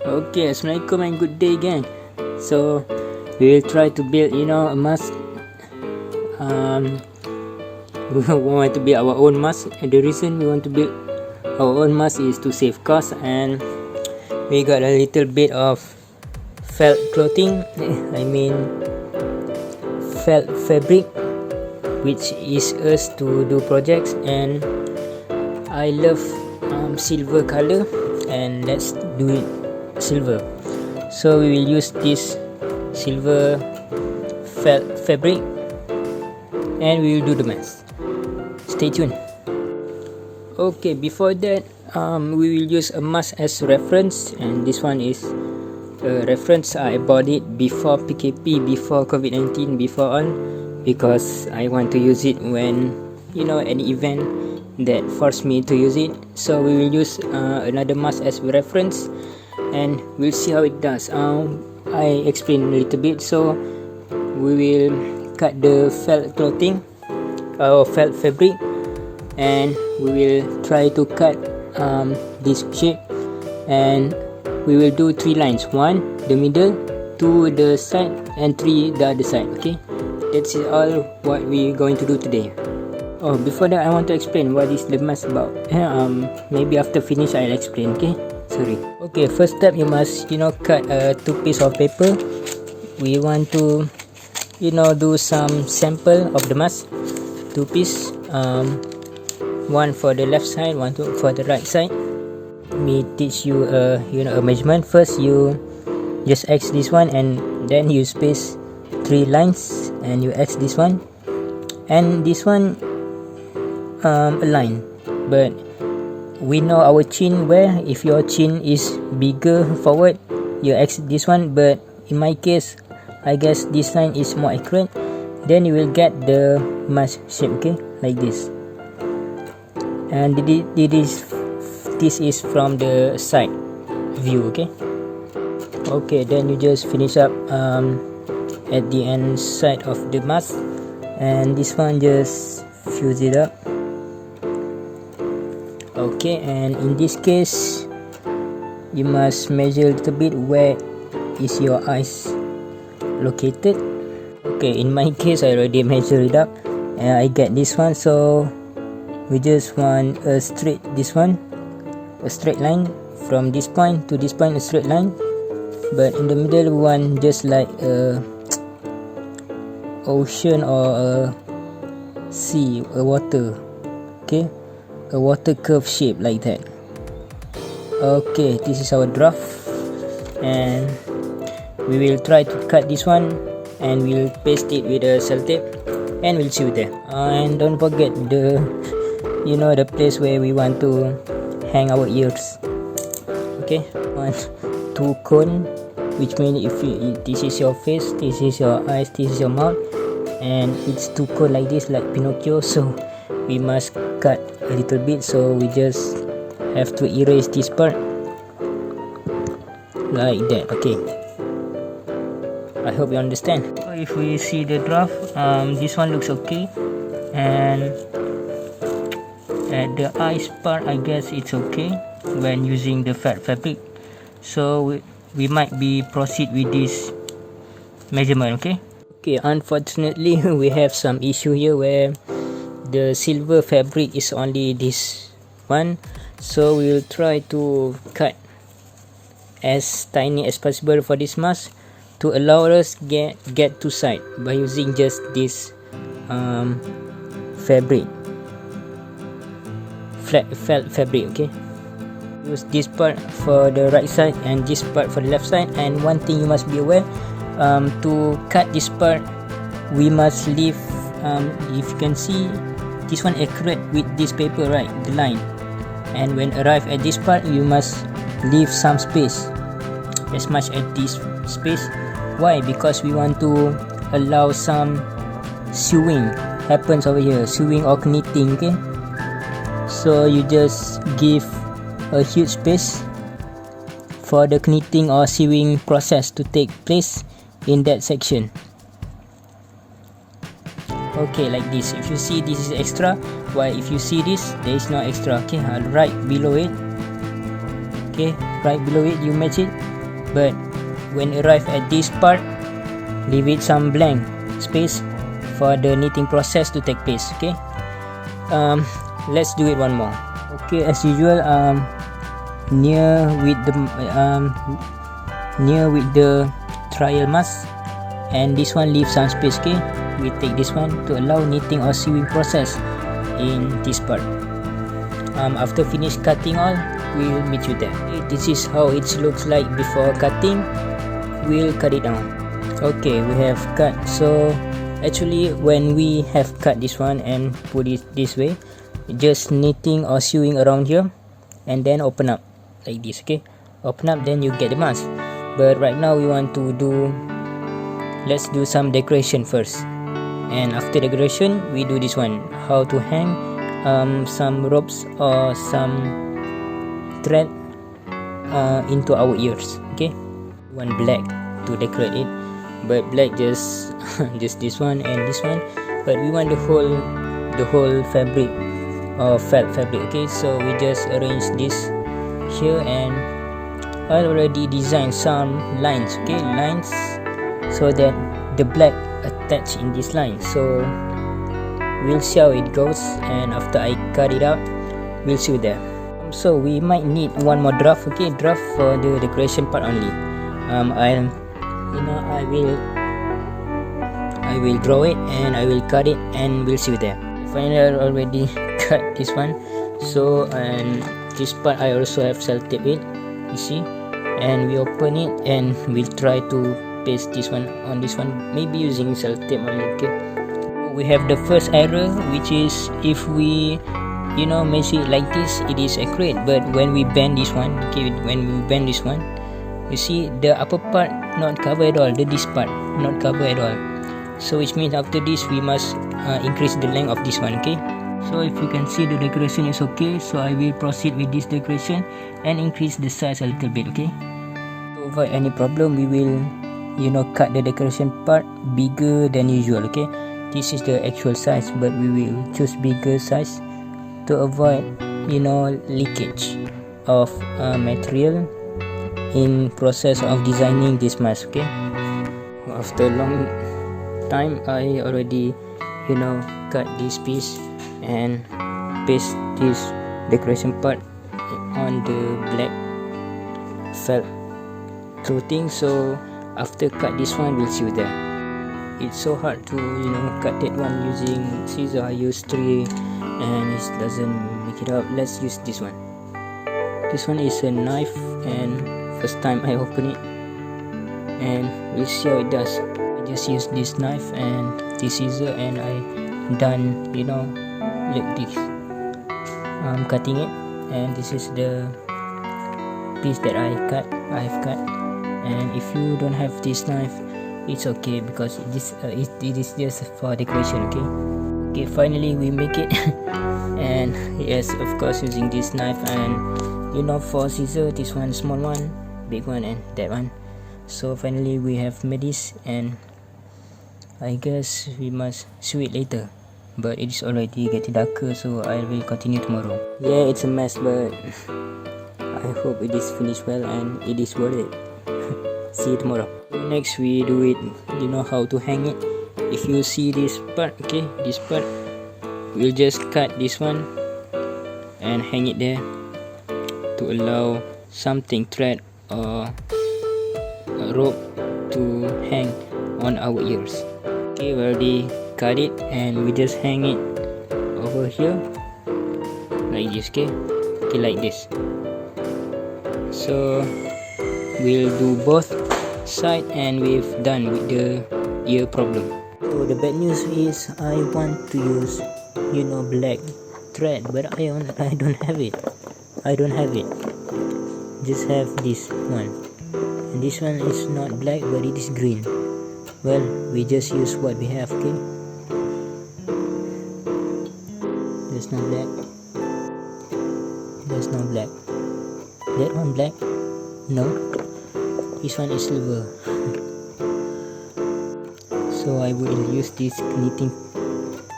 Okay, assalamualaikum and good day again. So we will try to build a mask. We want to build our own mask, and the reason we want to build our own mask is to save cost, and we got a little bit of felt clothing, felt fabric, which is us to do projects, and I love silver color, and let's do it silver. So we will use this silver felt fabric and we will do the mask. Stay tuned. Okay, before that we will use a mask as reference, and this one is a reference. I bought it before PKP, before COVID-19, before all, because I want to use it when any event that forced me to use it. So we will use another mask as reference, and we'll see how it does. I explained a little bit. So we will cut the felt clothing or felt fabric, and we will try to cut this shape, and we will do 3 lines: 1 the middle, 2 the side, and 3 the other side. Okay, that's all what we're going to do today. Oh, before that I want to explain what is the mask about. Maybe after finish I'll explain. Okay, sorry. Okay, first step, you must cut 2 pieces of paper. We want to do some sample of the mask. 2 pieces, one for the left side, one for the right side. Me teach you a measurement. First you just X this one, and then you space 3 lines, and you X this one, and this one a line. But we know our chin where. If your chin is bigger forward, you X this one, but in my case I guess this line is more accurate. Then you will get the mask shape, okay, like this. And this is from the side view. Okay, then you just finish up at the end side of the mask, and this one just fuse it up. Okay, and in this case you must measure a little bit where is your eyes located. Okay, in my case I already measured it up, and I get this one. So we just want a straight line from this point to this point, a straight line. But in the middle we want just like a ocean or a sea, a water. Okay, a water curve shape like that. Okay, this is our draft, and we will try to cut this one, and we'll paste it with a sellotape, and we'll see you there. And don't forget the the place where we want to hang our ears. Okay, 2 cone, which means if this is your face, this is your eyes, this is your mouth, and it's 2 cone like this, like Pinocchio. So we must cut a little bit, so we just have to erase this part like that. Okay, I hope you understand. So if we see the draft, this one looks okay, and at the eyes part I guess it's okay when using the felt fabric. So we might be proceed with this measurement. Okay, unfortunately we have some issue here where the silver fabric is only this one, so we will try to cut as tiny as possible for this mask to allow us get to side by using just this fabric, felt fabric. Okay, use this part for the right side and this part for the left side. And one thing you must be aware, to cut this part we must leave, if you can see, this one accurate with this paper, right, the line. And when arrive at this part, you must leave some space, as much as this space. Why? Because we want to allow some sewing happens over here, sewing or knitting. Okay, so you just give a huge space for the knitting or sewing process to take place in that section. Okay, like this. If you see this is extra, while if you see this, there is no extra. Okay, right below it, okay, right below it you match it, but when arrive at this part, leave it some blank space for the knitting process to take place. Okay, let's do it one more. Okay, as usual, near with the trial mask, and this one leave some space. Okay, we take this one to allow knitting or sewing process in this part. After finish cutting all, we'll meet you there. Okay, this is how it looks like before cutting. We'll cut it down. Okay, we have cut. So actually, when we have cut this one and put it this way, just knitting or sewing around here, and then open up like this. Okay, open up, then you get the mask. But right now we want to let's do some decoration first, and after decoration we do this one, how to hang some ropes or some thread into our ears. Okay, one black to decorate it, but black just just this one and this one, but we want the whole fabric or felt fabric. Okay, so we just arrange this here, and I already designed some lines. Okay, lines so that the black attach in this line. So we'll see how it goes, and after I cut it out, we'll see there. So we might need one more draft. Okay, draft for the decoration part only. I will draw it and I will cut it, and we'll see there. Finally, I already cut this one. So, and this part I also have self-tape it, you see, and we open it and we'll try to paste this one on this one, maybe using self-tape only. Okay, we have the first error, which is if we measure it like this, it is accurate, but when we bend this one, okay, when we bend this one, you see the upper part not covered at all, this part not covered at all. So which means after this we must increase the length of this one. Okay, so if you can see, the decoration is okay, so I will proceed with this decoration and increase the size a little bit. Okay, to avoid any problem, we will cut the decoration part bigger than usual. Okay, this is the actual size, but we will choose bigger size to avoid leakage of material in process of designing this mask. Okay, after a long time, I already cut this piece and paste this decoration part on the black felt clothing. So after cut this one, we'll see you there. It's so hard to cut that one using scissors. I use 3 and it doesn't make it up. Let's use this one. This one is a knife, and first time I open it, and we'll see how it does. I just use this knife and this scissor, and I done like this. I'm cutting it, and this is the piece that I have cut. And if you don't have this knife, it's okay, because it is just for decoration. Okay, finally we make it. And yes, of course, using this knife, and 4 scissors, this one small one, big one, and that one. So finally we have made this, and I guess we must sew it later, but it is already getting darker, so I will continue tomorrow. Yeah, it's a mess, but I hope it is finished well and it is worth it. See you tomorrow. Next we do it, how to hang it. If you see this part, okay, this part, we'll just cut this one and hang it there to allow something, thread or a rope, to hang on our ears. Okay, we already cut it, and we just hang it over here like this. Okay, like this. So we'll do both side, and we've done with the ear problem. So the bad news is I want to use black thread, but I don't have it. Just have this one, and this one is not black, but it is green. Well, we just use what we have. Okay, there's no black, that one black, no, this one is silver. So I will use this knitting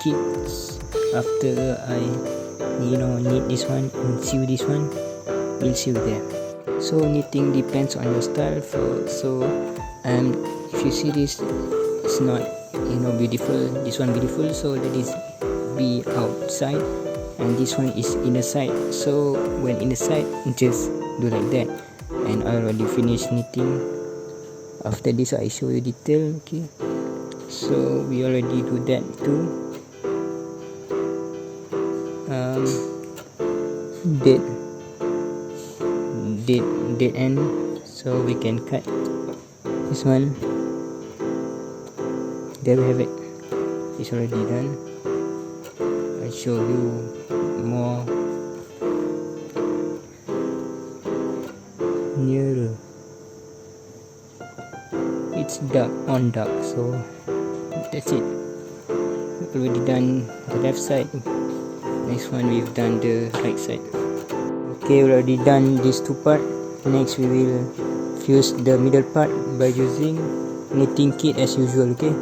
kits after I knit this one and sew this one. We'll see you there. So knitting depends on your style. If you see this, it's not beautiful. This one beautiful, so let this be outside, and this one is inner side. So when inner side, just do like that. And I already finished knitting. After this, I show you detail. Okay, so we already do that too. Dead end, so we can cut this one. There we have it. It's already done. I'll show you more nearer. It's dark on dark, so that's it. We've already done the left side. Next one, we've done the right side. Okay, we already done these two part. Next, we will fuse the middle part by using knitting kit as usual. Okay,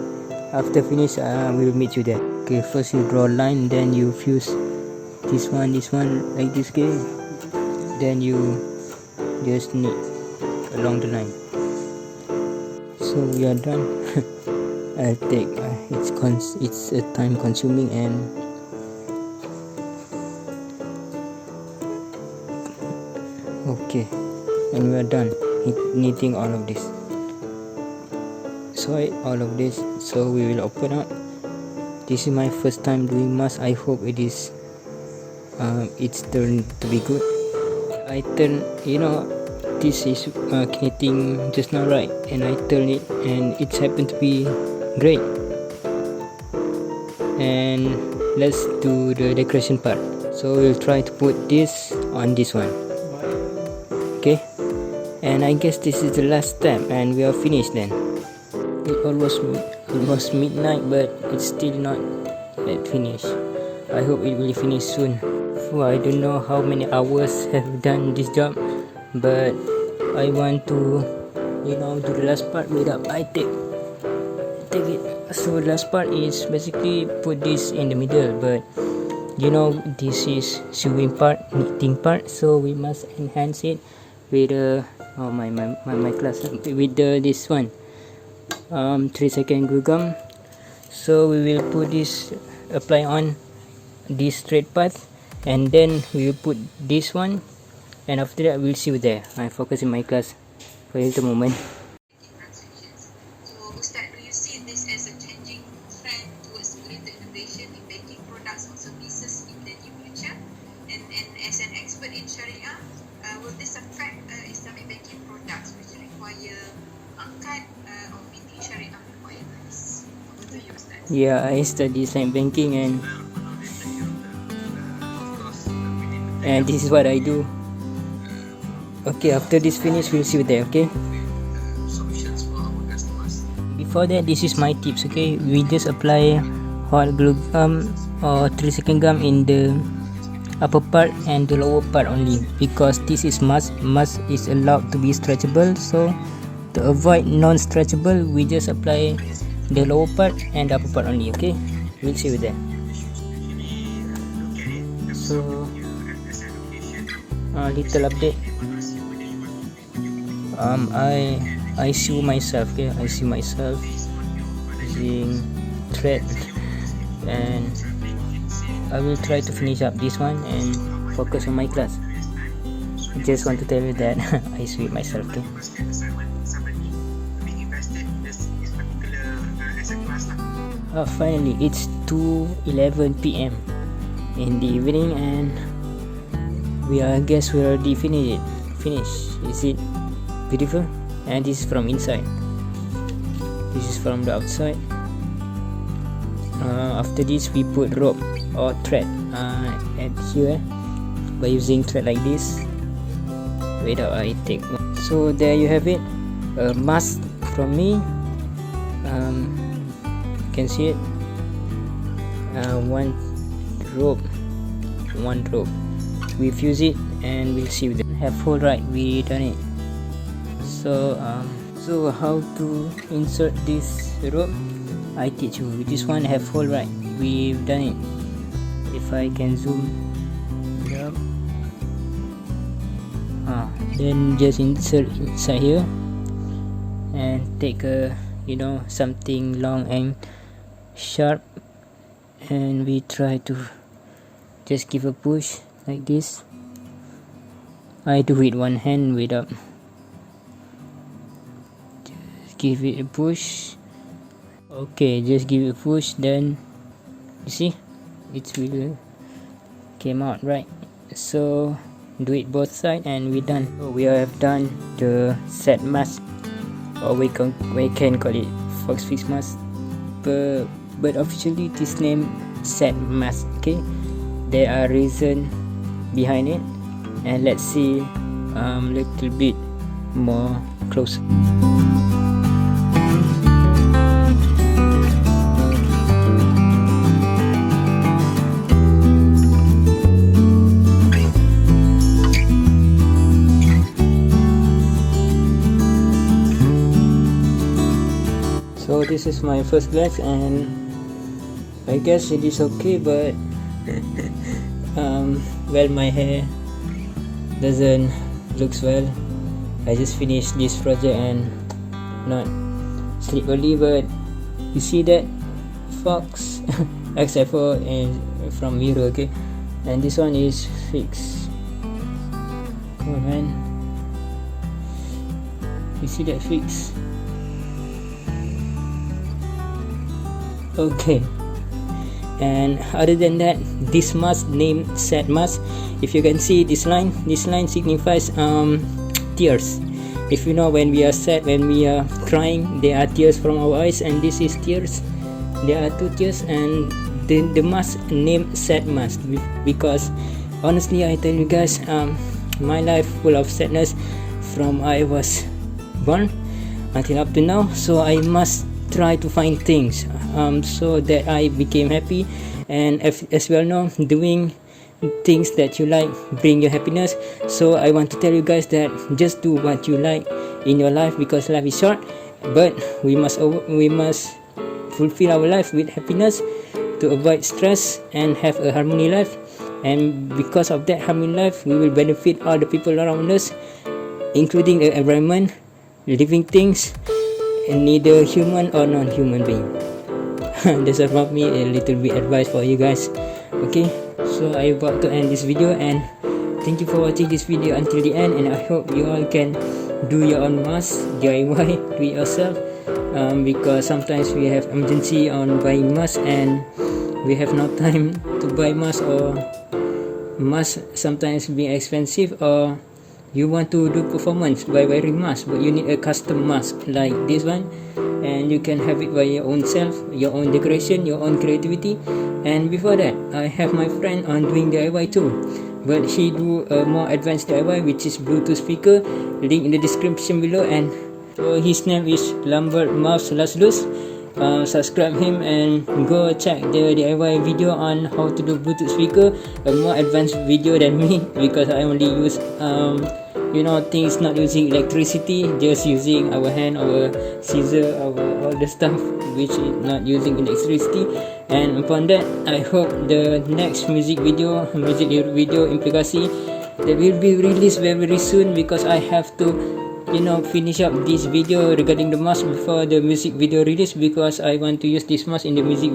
after finish, we'll meet you there. Okay, first you draw a line, then you fuse this one like this. Okay, then you just knit along the line. So we are done. I'll take it's a time consuming, and okay, and we are done knitting all of this. So we will open up. This is my first time doing mask. I hope it's turned to be good. I turn, this is knitting just now, right? And I turn it, and it happened to be great. And let's do the decoration part. So we'll try to put this on this one. Okay, and I guess this is the last step, and we are finished then. It almost midnight, but it's still not yet finished. I hope it will finish soon. I don't know how many hours have done this job, but I want to do the last part without I take it. So the last part is basically put this in the middle, but this is sewing part, knitting part, so we must enhance it with my class with this one 3-second glue gum. So we will put this, apply on this straight path, and then we will put this one, and after that we'll see you there. I focus in my class for a little moment. So Ustaz, do you see this as a changing trend towards greater innovation in banking products or services in the near future? And as an expert in Sharia, will this affect Islamic banking products which require angkat or meeting Sharia requirements? Over to you, Ustaz. Yeah, I study Islamic banking, and this is what I do. Okay, after this finish, we'll see you there. Okay, before that, this is my tips. Okay, we just apply hot glue gum or 3-second gum in the upper part and the lower part only, because this is mask is allowed to be stretchable. So to avoid non-stretchable, we just apply the lower part and the upper part only. Okay, we'll see you there. So little update. I sew myself. Okay, I sew myself using thread, and I will try to finish up this one and focus on my class. Just want to tell you that I sew it myself. Okay. Finally, it's 2:11 p.m. in the evening, and I guess we already finished. Is it beautiful? And this is from inside. This is from the outside. After this, we put rope or thread at here by using thread like this. Without I take. So there you have it. A mask from me. You can see it. One rope. We fuse it, and we'll see with it. Have hole, right? We done it. So how to insert this rope, I teach you. This one have hole, right? We've done it. If I can zoom it up, Then just insert inside here and take a something long and sharp, and we try to just give a push like this. I do it one hand without, just give it a push. Okay, just give it a push, then you see it will came out right. So do it both side and we're done. So we have done the set mask, or we can call it fox fix mask, but officially this name set mask. Okay, there are reason behind it, and let's see little bit more close. So this is my first glance, and I guess it is okay, but well, my hair doesn't looks well. I just finished this project and not sleep early, but you see that fox except for from mirror, okay, and this one is fixed. Come on, man, you see that fix? Okay, and other than that, this mask named set mask, if you can see this line signifies tears. If you know, when we are sad, when we are crying, there are tears from our eyes, and this is tears. There are two tears, and the mask named set mask, because honestly I tell you guys, my life full of sadness from I was born until up to now, so I must try to find things so that I became happy. And as well know, doing things that you like bring you happiness. So I want to tell you guys that just do what you like in your life, because life is short, but we must fulfill our life with happiness to avoid stress and have a harmony life. And because of that harmony life, we will benefit all the people around us, including the environment, living things, and neither human or non-human being. That's about me, a little bit advice for you guys. Okay, so I about to end this video, and thank you for watching this video until the end, and I hope you all can do your own mask, DIY, do it yourself, because sometimes we have emergency on buying mask and we have no time to buy mask, or mask sometimes being expensive, or you want to do performance by wearing mask, but you need a custom mask like this one, and you can have it by your own self, your own decoration, your own creativity. And before that, I have my friend on doing DIY too, but he do a more advanced DIY, which is Bluetooth speaker, link in the description below. And so his name is Lambert Mouse Lasdus. Subscribe him and go check the DIY video on how to do Bluetooth speaker, a more advanced video than me, because I only use things not using electricity, just using our hand, our scissor, all the stuff which is not using electricity. And upon that, I hope the next music lyric video implikasi that will be released very, very soon, because I have to finish up this video regarding the mask before the music video release, because I want to use this mask in the music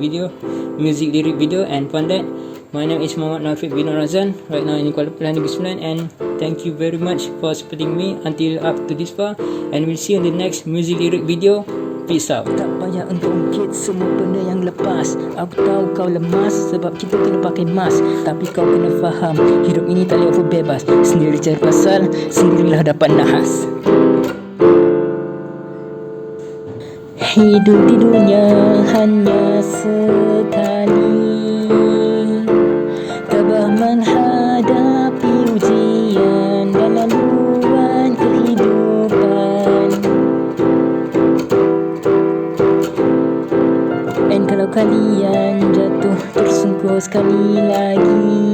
lyric video. And upon that, my name is Muhammad Nafiq bin Razan, right now in Kuala Lumpur, Negeri Sembilan, and thank you very much for supporting me until up to this far, and we'll see you in the next music lyric video. Peace out. Tak payah untuk ungkit semua benda yang lepas. Aku tahu kau lemas sebab kita kena pakai mask, tapi kau kena faham, hidup ini tak boleh bebas. Sendiri cari pasal, sendirilah dapat nahas. Hidup di dunia hanya sekali, tabah menghadapi ujian dan laluan kehidupan. Dan kalau kalian jatuh tersungkur sekali lagi,